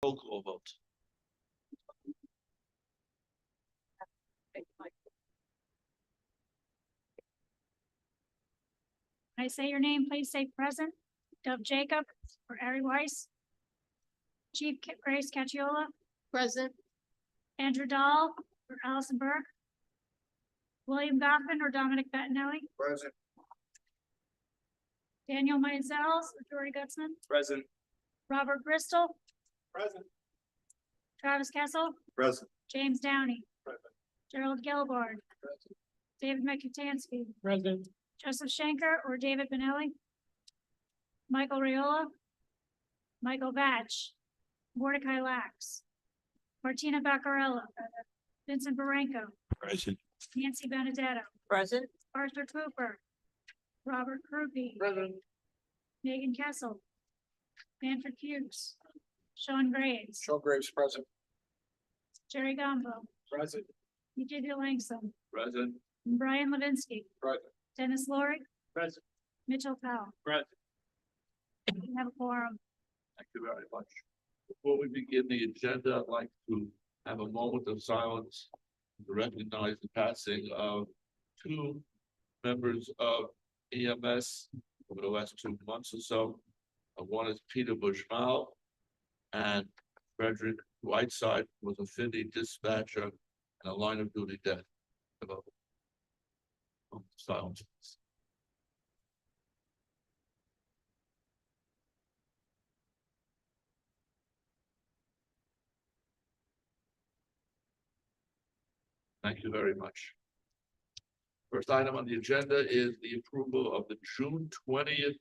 Roll call vote. When I say your name, please say present. Dov Jacob or Ari Weiss. Chief Grace Cacciola, Present. Andrew Dahl or Allison Burke. William Goffman or Dominic Bettinelli. Present. Daniel Mizels or Dory Gutzman. Present. Robert Bristol, Present. Travis Kessel, Present. James Downey, Present. Gerald Gilbard, David McCutansky, Present. Joseph Schenker or David Benelli, Michael Riola, Michael Batch, Mordecai Lax, Martina Baccarella, Vincent Barenko, Present. Nancy Benedetto, Present. Arthur Cooper, Robert Krupe, Present. Megan Kessel, Manfred Hughes, Sean Graves, Sean Graves present. Jerry Gombo, Present. Eugenia Langston, Present. Brian Levinsky, Present. Dennis Laurie, Present. Mitchell Powell. Present. We have a quorum. Thank you very much. Before we begin the agenda, I'd like to have a moment of silence to recognize the passing of two members of EMS over the last 2 months or so. One is Peter Bushmal and Frederick Whiteside, who was a Finley dispatcher and a line of duty death. Silence. Thank you very much. First item on the agenda is the approval of the June 20th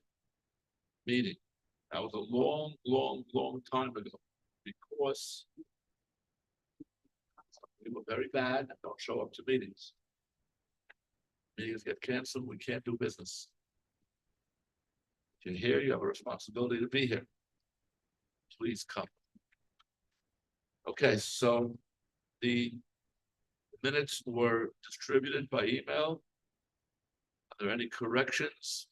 meeting. That was a long time ago because we were very bad and don't show up to meetings. Meetings get canceled, we can't do business. If you're here, you have a responsibility to be here. Please come. Okay, so the minutes were distributed by email. Are there any corrections?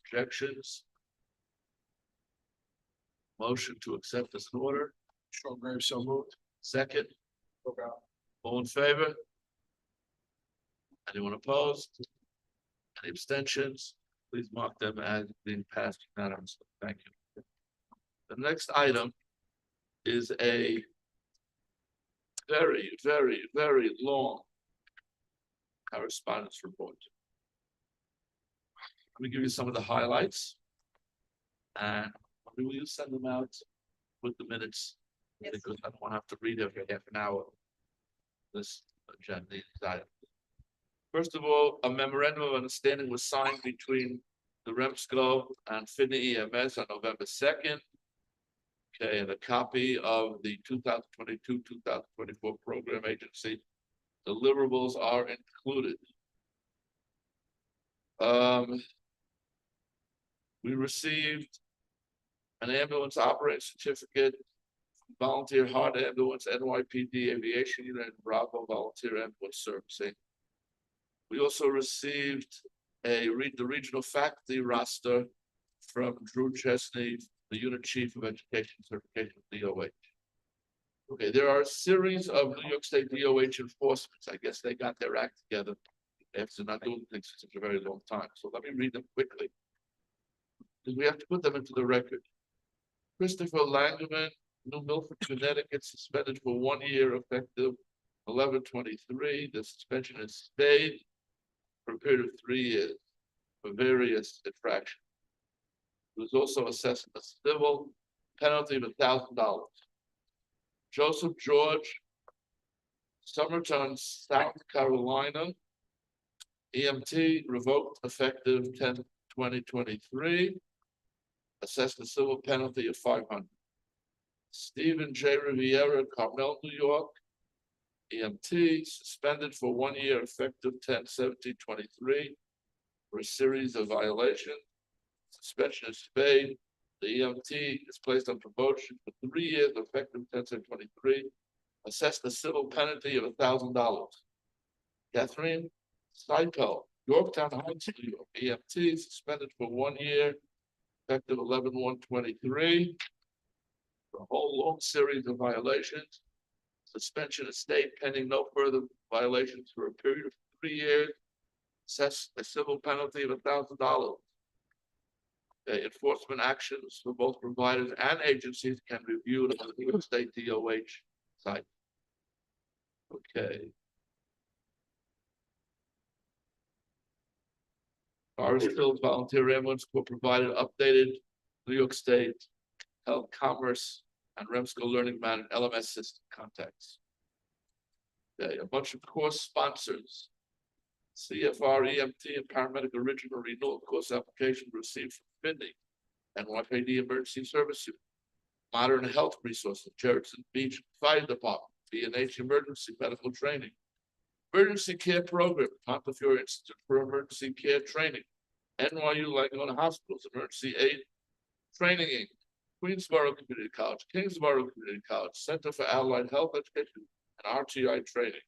Objections? Motion to accept this order. Sean Graves, so moved. Second. All in favor? Anyone opposed? Any abstentions? Please mark them as being passed unanimously. Thank you. The next item is a very long correspondence report. Let me give you some of the highlights. And will you send them out with the minutes? Yes. Because I don't want to have to read every half an hour. This agenda item. First of all, a memorandum of understanding was signed between the REMSCO and Finley EMS on November 2nd. Okay, and a copy of the 2022-2024 program agency deliverables are included. We received an ambulance operating certificate, volunteer hard ambulance, NYPD aviation unit, and Bravo volunteer ambulance servicing. We also received the regional faculty roster from Drew Chesney, the unit chief of education certification, DOH. Okay, there are a series of New York State DOH enforcements. I guess they got their act together after not doing things for such a very long time. So let me read them quickly, because we have to put them into the record. Christopher Langerman, New Milford, Connecticut, suspended for 1 year effective 11/23. The suspension is stayed for a period of 3 years for various infractions. He was also assessed a civil penalty of $1,000. Joseph George, Somerton, South Carolina, EMT, revoked effective 10/20/23, assessed a civil penalty of $500. Stephen J. Riviera, Carmel, New York, EMT, suspended for 1 year effective 10/17/23 for a series of violations. Suspension is paid. The EMT is placed on promotion for 3 years effective 10/17/23. Assessed a civil penalty of $1,000. Catherine Seipel, Yorktown Heights, New York, EMT, suspended for 1 year effective 11/1/23 for a whole long series of violations. Suspension of state pending no further violations for a period of 3 years. Assess a civil penalty of $1,000. Enforcement actions for both providers and agencies can be reviewed on the New York State DOH site. Okay. Forest Hills Volunteer Ambulance Corps provided updated New York State Health, Commerce, and REMSCO Learning Management LMS system contacts. Okay, a bunch of course sponsors. CFR, EMT, and paramedic original renewal course application received from Finley, NYPD Emergency Service Unit, Modern Health Resources, Jefferson Beach Fire Department, B&H Emergency Medical Training, Emergency Care Program, Montefiore Institute for Emergency Care Training, NYU Langone Hospitals, Emergency Aid Training Inc., Queensborough Community College, Kingsborough Community College, Center for Allied Health Education, and RTI Training.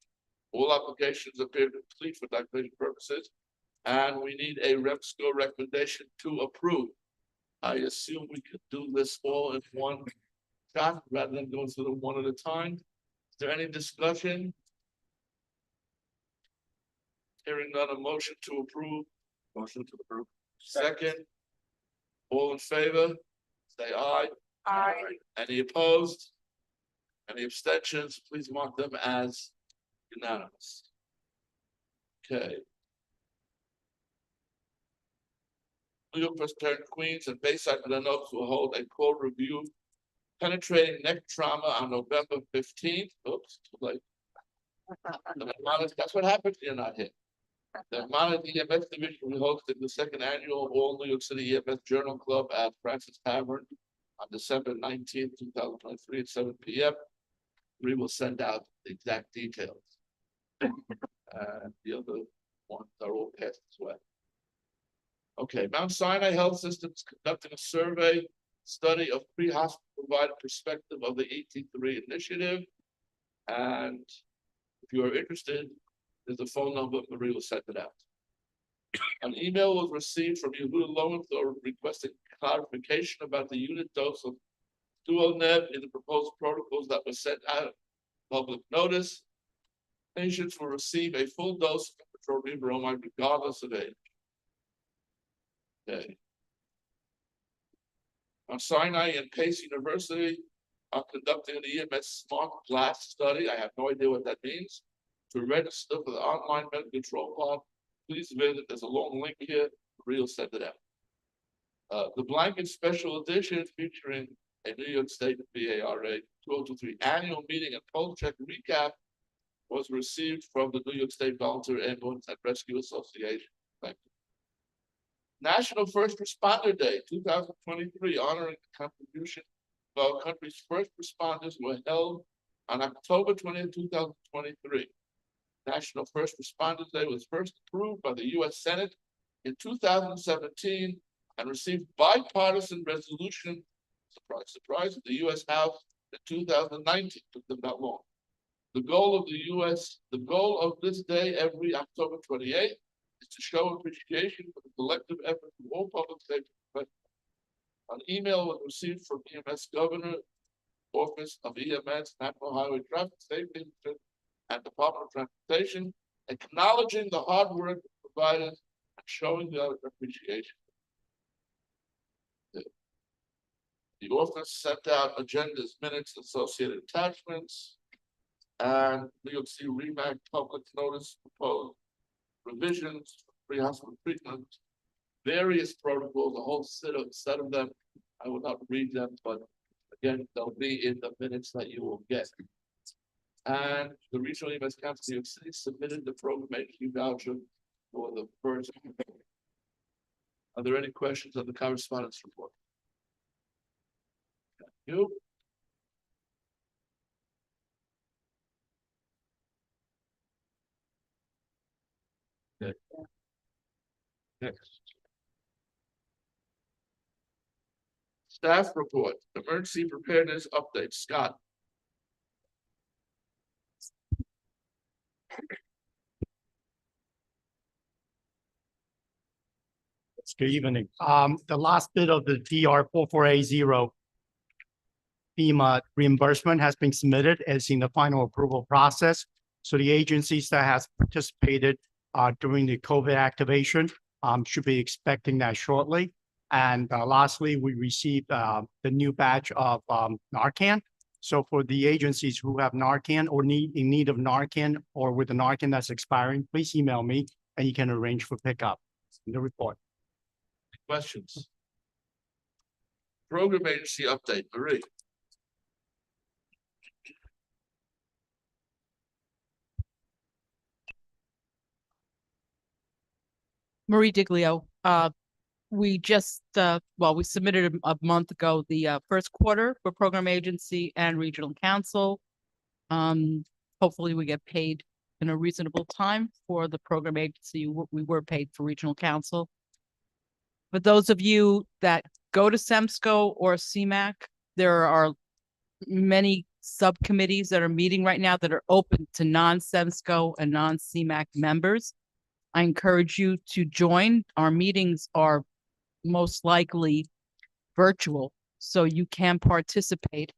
All applications appear complete for documentation purposes, and we need a REMSCO recommendation to approve. I assume we could do this all in one shot rather than going through them one at a time. Is there any discussion? Hearing none, a motion to approve. Motion to approve. Second. All in favor? Say aye. Aye. Any opposed? Any abstentions? Please mark them as unanimous. Okay. New York Presbyterian Queens and Bayside Glen Oaks will hold a core review penetrating neck trauma on November 15th. Oops, too late. That's what happens when you're not here. The Monmouth EMS Division will be hosting the second annual All New York City EMS Journal Club at Francis Tavern on December 19th, 2023 at 7 p.m. We will send out the exact details. The other ones are all passed as well. Okay, Mount Sinai Health System is conducting a survey study of pre-hospital provider perspective of the 18-3 initiative. And if you are interested, there's a phone number, Marie will send it out. An email was received from Yehuda Lowenthal requesting clarification about the unit dose of Duolneb in the proposed protocols that were sent out of public notice. Patients will receive a full dose of petroleum bromide regardless of age. Okay. Mount Sinai and Pace University are conducting an EMS smart glass study. I have no idea what that means. To register for the online medical control pod, please visit. There's a long link here. We'll send it out. The blanket special edition featuring a New York State VARA 2023 annual meeting and poll check recap was received from the New York State Volunteer Ambulance and Rescue Association. Thank you. National First Responder Day 2023, honoring the contribution of our country's first responders, were held on October 20th, 2023. National First Responders Day was first approved by the U.S. Senate in 2017 and received bipartisan resolution, surprise, surprise, at the U.S. House in 2019. Took them that long. The goal of this day every October 28th is to show appreciation for the collective efforts of all public safety professionals. An email was received from EMS Governor, Office of EMS, National Highway Traffic Safety and Department of Transportation, acknowledging the hard work provided and showing their appreciation. The office sent out agendas, minutes, associated attachments, and New York City REMAC public notice proposed revisions for pre-hospital treatment, various protocols, a whole set of them. I will not read them, but again, they'll be in the minutes that you will get. And the Regional EMS Council of New York City submitted the program HQ voucher for the first. Are there any questions on the correspondence report? Thank you. Okay. Next. Staff report, emergency preparedness update, Scott. Good evening. The last bit of the DR 44A0 FEMA reimbursement has been submitted, is in the final approval process. So the agencies that has participated during the COVID activation should be expecting that shortly. And lastly, we received the new batch of Narcan. So for the agencies who have Narcan or in need of Narcan or with the Narcan that's expiring, please email me and you can arrange for pickup in the report. Questions? Program agency update, Marie. Marie Diglio. We just, we submitted a month ago the first quarter for program agency and regional council. Hopefully we get paid in a reasonable time for the program agency. We were paid for regional council. For those of you that go to REMSCO or CMAC, there are many subcommittees that are meeting right now that are open to non-REMSCO and non-CMAC members. I encourage you to join. Our meetings are most likely virtual, so you can participate.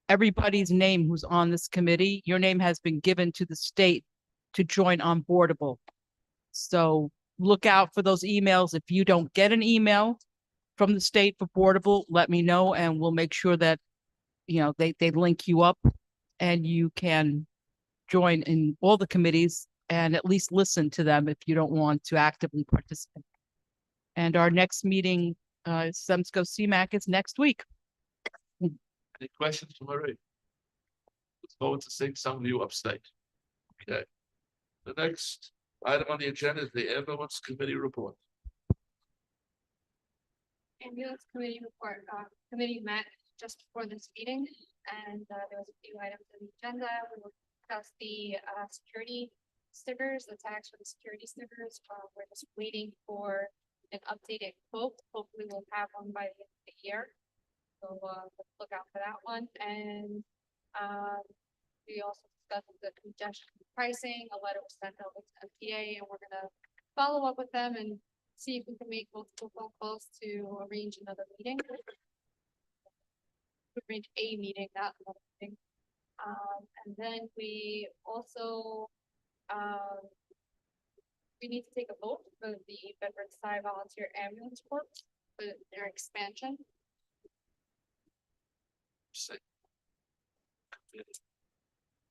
Everybody's name who's on this committee, your name has been given to the state to join on Boardable. So look out for those emails. If you don't get an email from the state for Boardable, let me know and we'll make sure that, you know, they link you up and you can join in all the committees and at least listen to them if you don't want to actively participate. And our next meeting, REMSCO CMAC, is next week. Any questions for Marie? Let's go to seeing some of you upstate. Okay. The next item on the agenda is the ambulance committee report. Ambulance committee report. Committee met just before this meeting, and there was a few items on the agenda. We will discuss the security stickers, the tags for the security stickers. We're just waiting for an updated quote. Hopefully, we'll have one by the end of the year. So let's look out for that one. And we also discussed the congestion pricing. A letter was sent over to MTA, and we're gonna follow up with them and see if we can make multiple phone calls to arrange another meeting. Arrange a meeting, not another meeting. And then we also we need to take a vote for the Bedford Side Volunteer Ambulance Corps for their expansion. Say.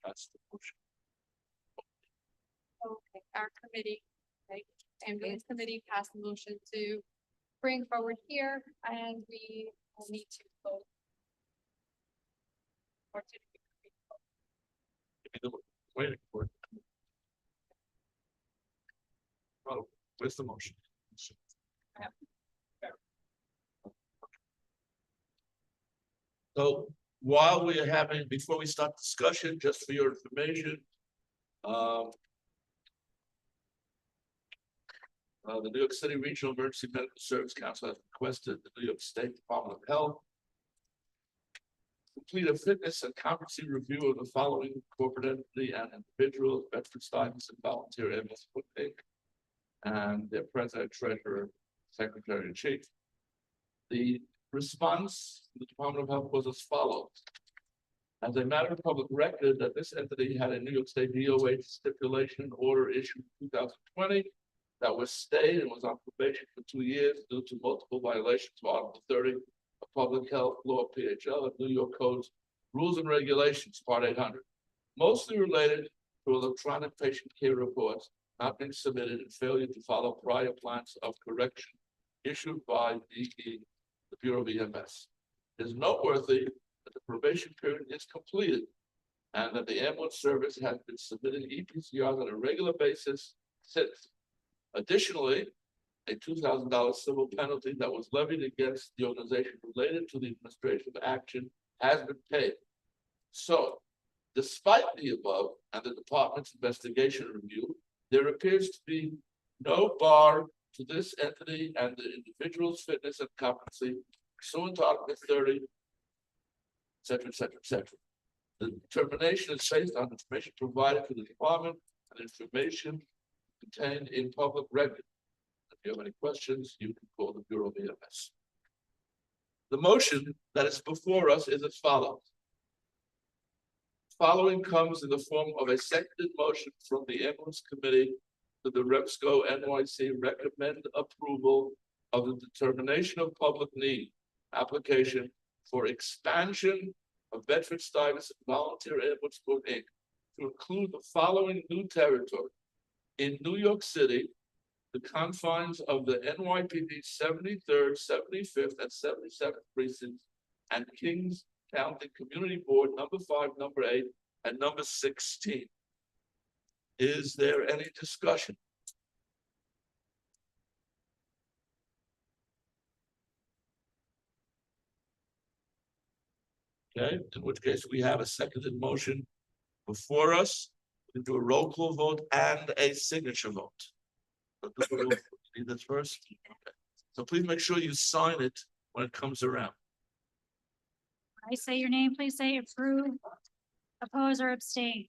That's the motion. Okay, our committee, ambulance committee passed a motion to bring forward here, and we will need to vote. Or to Give me the waiting for it. Oh, where's the motion? So while we are having, before we start discussion, just for your information, the New York City Regional Emergency Medical Service Council has requested the New York State Department of Health complete a fitness and competency review of the following corporate entity and individuals: Bedford Stuyvesant and Volunteer Ambulance Inc. and their president, treasurer, secretary, and chief. The response to the Department of Health was as follows. As a matter of public record, that this entity had a New York State DOH stipulation order issued in 2020 that was stayed and was on probation for 2 years due to multiple violations of Article 30 of Public Health Law PHL of New York Code's Rules and Regulations, Part 800, mostly related to electronic patient care reports not being submitted and failure to follow prior plans of correction issued by the Bureau of EMS. It is noteworthy that the probation period is completed and that the ambulance service has been submitting EPCRs on a regular basis since. Additionally, a $2,000 civil penalty that was levied against the organization related to the administrative action has been paid. So, despite the above and the department's investigation review, there appears to be no bar to this entity and the individual's fitness and competency pursuant to Article 30, et cetera, et cetera, et cetera. The determination is based on information provided to the department and information contained in public record. If you have any questions, you can call the Bureau of EMS. The motion that is before us is as follows. Following comes in the form of a seconded motion from the ambulance committee to the REMSCO NYC recommend approval of the determination of public need application for expansion of Bedford-Stuyvesant Volunteer Ambulance Corps, Inc. to include the following new territory. In New York City, the confines of the NYPD 73rd, 75th, and 77th precincts and Kings County Community Board number 5, number 8, and number 16. Is there any discussion? Okay, in which case we have a seconded motion before us. We do a roll call vote and a signature vote. So do we need this first? Okay. So please make sure you sign it when it comes around. When I say your name, please say approve, oppose, or abstain.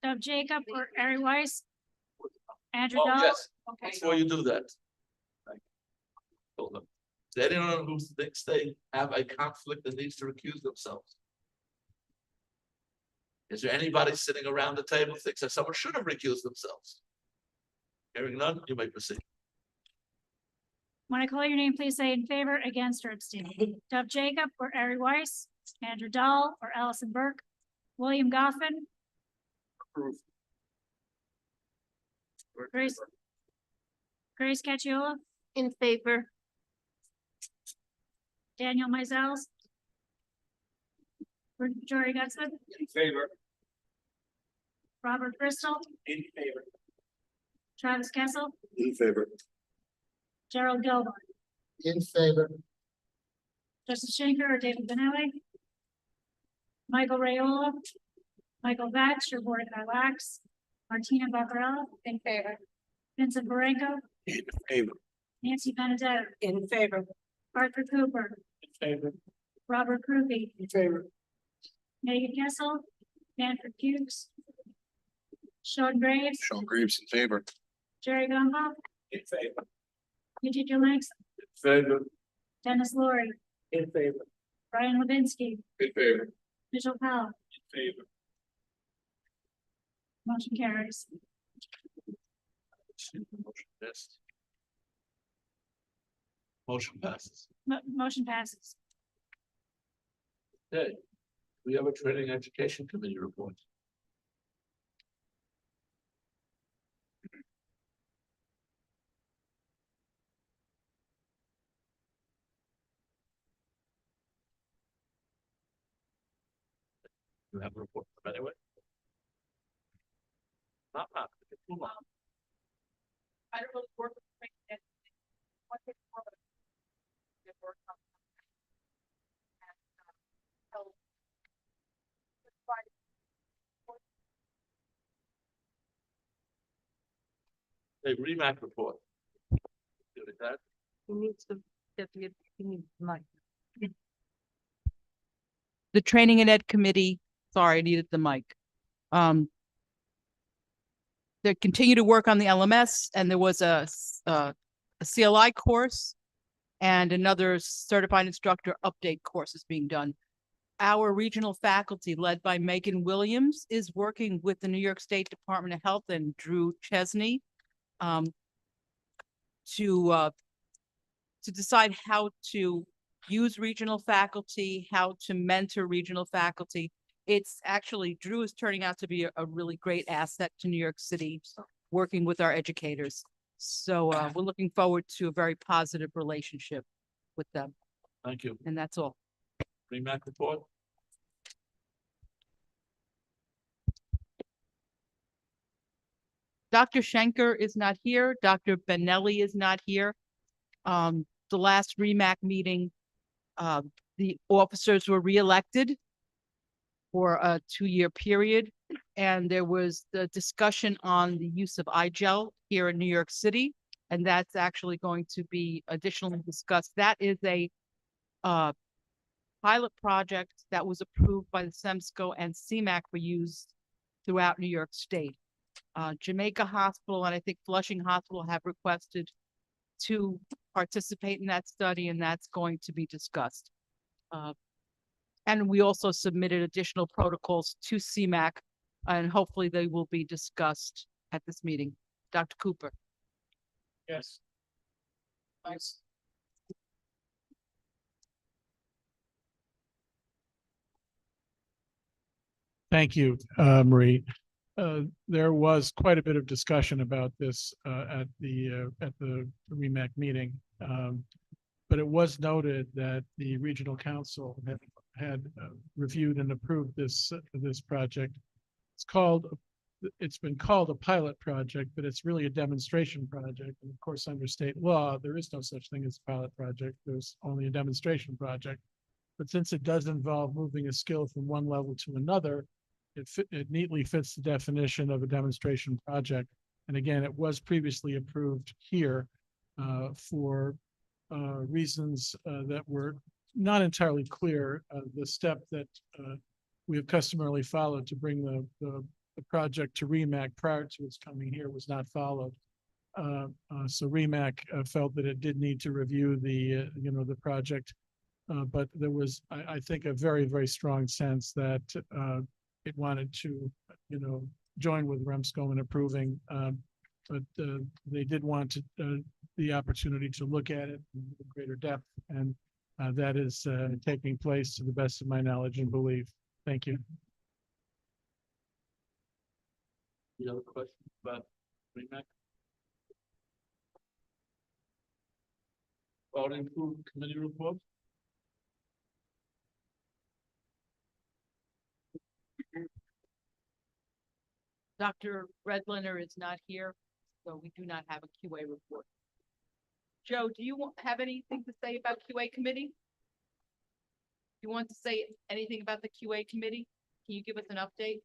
Dov Jacob or Ari Weiss? Andrew Oh, Dahl? yes, Okay. before you do that. Hold on. Is there anyone who thinks they have a conflict that needs to recuse themselves? Is there anybody sitting around the table who thinks that someone should have recused themselves? Hearing none, you may proceed. When I call your name, please say in favor, against, or abstain. Dov Jacob or Ari Weiss? Andrew Dahl or Allison Burke? William Goffin? Approve. Grace Cacciola? In favor. Daniel Mizell? Jory Gutzman? In favor. Robert Bristol? In favor. Travis Kessel? In favor. Gerald Gilmore? In favor. Justin Schenker or David Benelli? Michael Rayola? Michael Batch or Board of Wax? Martina Barbarella? In favor. Vincent Borrego? In favor. Nancy Benedetto? In favor. Arthur Cooper? In favor. Robert Krupe? In favor. Megan Kessel? Manfred Fuchs? Sean Graves? Sean Graves in favor. Jerry Gumbel? In favor. Eugene Links? In favor. Dennis Laurie? In favor. Brian Levinsky? In favor. Mitchell Powell? In favor. Motion carries. Motion passed. Motion passes. Motion passes. Okay. We have a training education committee report. You have a report from anyway? Not, too long. I don't really work with training ed. What they call it. They work on. A REMAC report. Good at that. He needs to get the, he needs mic. The Training and Ed Committee, sorry, I needed the mic. They continue to work on the LMS, and there was a CLI course and another certified instructor update course is being done. Our regional faculty, led by Megan Williams, is working with the New York State Department of Health and Drew Chesney to decide how to use regional faculty, how to mentor regional faculty. It's actually, Drew is turning out to be a really great asset to New York City, working with our educators. So we're looking forward to a very positive relationship with them. Thank you. And that's all. REMAC report. Dr. Schenker is not here. Dr. Benelli is not here. The last REMAC meeting, the officers were reelected for a 2-year period. And there was the discussion on the use of iGel here in New York City. And that's actually going to be additionally discussed. That is a pilot project that was approved by the REMSCO and CMAC for use throughout New York State. Jamaica Hospital and I think Flushing Hospital have requested to participate in that study, and that's going to be discussed. And we also submitted additional protocols to CMAC, and hopefully they will be discussed at this meeting. Dr. Cooper. Yes. Thanks. Thank you, Marie. There was quite a bit of discussion about this at the REMAC meeting. But it was noted that the regional council had reviewed and approved this project. It's been called a pilot project, but it's really a demonstration project. And of course, under state law, there is no such thing as a pilot project. There's only a demonstration project. But since it does involve moving a skill from one level to another, it neatly fits the definition of a demonstration project. And again, it was previously approved here for reasons that were not entirely clear. The step that we have customarily followed to bring the project to REMAC prior to its coming here was not followed. So REMAC felt that it did need to review the project, but there was, I think, a very, very strong sense that it wanted to, join with REMSCO in approving, but they did want to, the opportunity to look at it in greater depth, and that is taking place to the best of my knowledge and belief. Thank you. Any other questions about REMAC? Voting through committee report? Dr. Redliner is not here, so we do not have a QA report. Joe, do you have anything to say about QA committee? You want to say anything about the QA committee? Can you give us an update?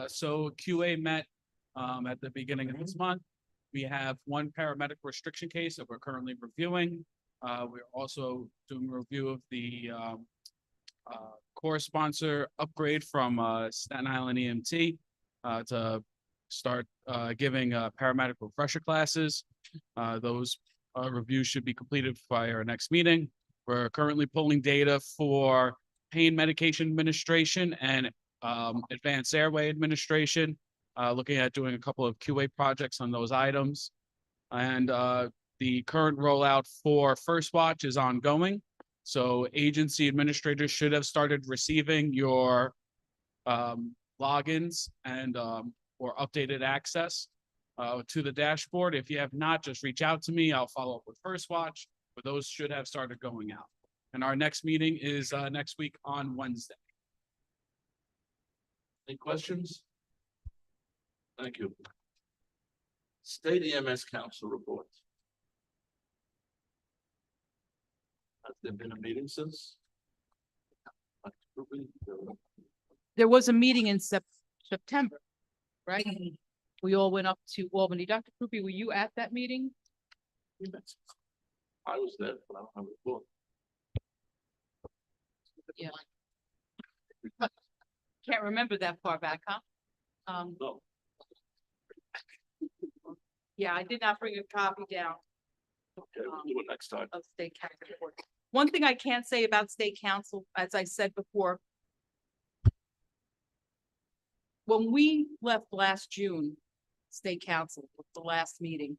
So QA met at the beginning of this month. We have one paramedic restriction case that we're currently reviewing. We're also doing a review of the core sponsor upgrade from Staten Island EMT to start giving paramedic refresher classes. Those reviews should be completed by our next meeting. We're currently pulling data for pain medication administration and advanced airway administration, looking at doing a couple of QA projects on those items. And the current rollout for First Watch is ongoing. So agency administrators should have started receiving your logins and or updated access to the dashboard. If you have not, just reach out to me. I'll follow up with First Watch, but those should have started going out. And our next meeting is next week on Wednesday. Any questions? Thank you. State EMS Council report. Has there been a meeting since? There was a meeting in September, right? We all went up to Albany. Dr. Krupe, were you at that meeting? I was there, but I don't have a report. Yeah. Can't remember that far back, huh? No. Yeah, I did not bring a copy down Okay, we'll do it next time. of state council report. One thing I can say about state council, as I said before, when we left last June, state council, the last meeting,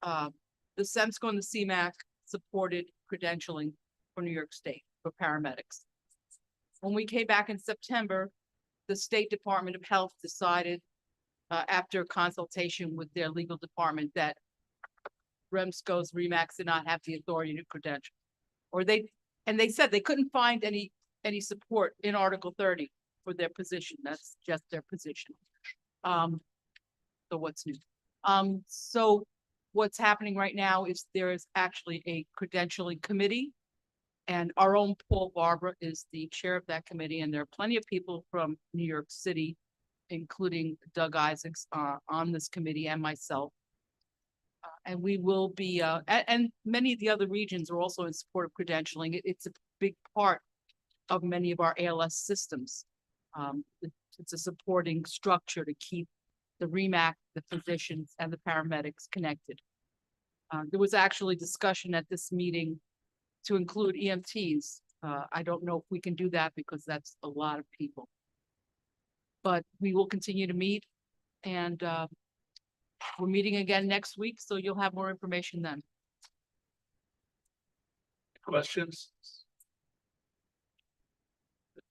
the REMSCO and the CMAC supported credentialing for New York State for paramedics. When we came back in September, the State Department of Health decided, after consultation with their legal department, that REMSCO's REMACs did not have the authority to credential. Or they said they couldn't find any support in Article 30 for their position. That's just their position. So what's new? So what's happening right now is there is actually a credentialing committee, and our own Paul Barbara is the chair of that committee, and there are plenty of people from New York City, including Doug Isaacs, on this committee, and myself. And we will be, and many of the other regions are also in support of credentialing. It's a big part of many of our ALS systems. The It's a supporting structure to keep the REMAC, the physicians and the paramedics connected. There was actually discussion at this meeting to include EMTs. I don't know if we can do that because that's a lot of people. But we will continue to meet and we're meeting again next week, so you'll have more information then. Questions?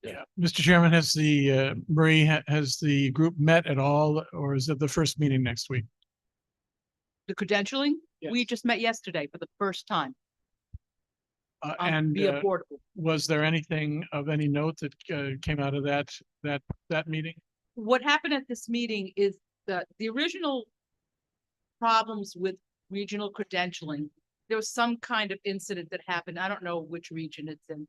Yeah, Mr. Chairman, has the Marie, has the group met at all, or is it the first meeting next week? The credentialing, we Yes. just met yesterday for the first time And via portable. was there anything of any note that came out of that meeting? What happened at this meeting is that the original problems with regional credentialing, there was some kind of incident that happened. I don't know which region it's in.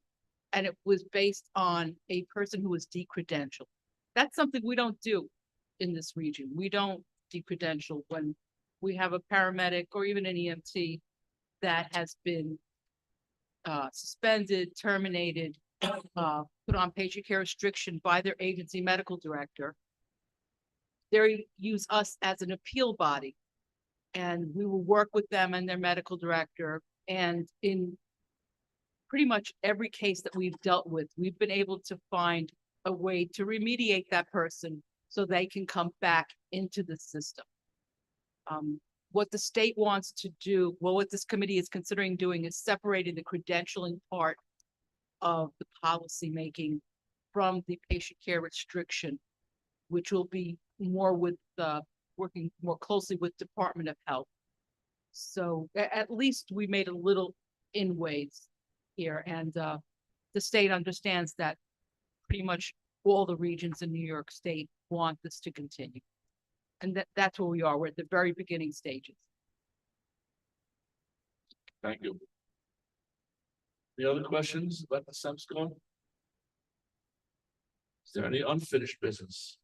And it was based on a person who was decredentialed. That's something we don't do in this region. We don't decredential when we have a paramedic or even an EMT that has been suspended, terminated, put on patient care restriction by their agency medical director. They use us as an appeal body, and we will work with them and their medical director. And in pretty much every case that we've dealt with, we've been able to find a way to remediate that person so they can come back into the system. What the state wants to do, well, what this committee is considering doing is separating the credentialing part of the policy making from the patient care restriction, which will be more with working more closely with Department of Health. So at least we made a little inways here, and the state understands that pretty much all the regions in New York State want this to continue. And that's where we are. We're at the very beginning stages. Thank you. Any other questions about the REMSCO? Is there any unfinished business?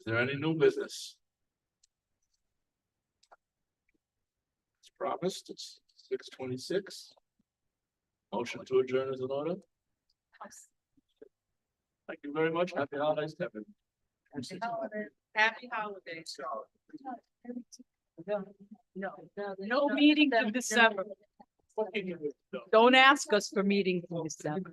Is there any new business? As promised, it's 6:26. Motion to adjourn is in order. Thank you very much. Happy holidays, Kevin. Happy holidays. No meetings in December. Don't ask us for meetings in December.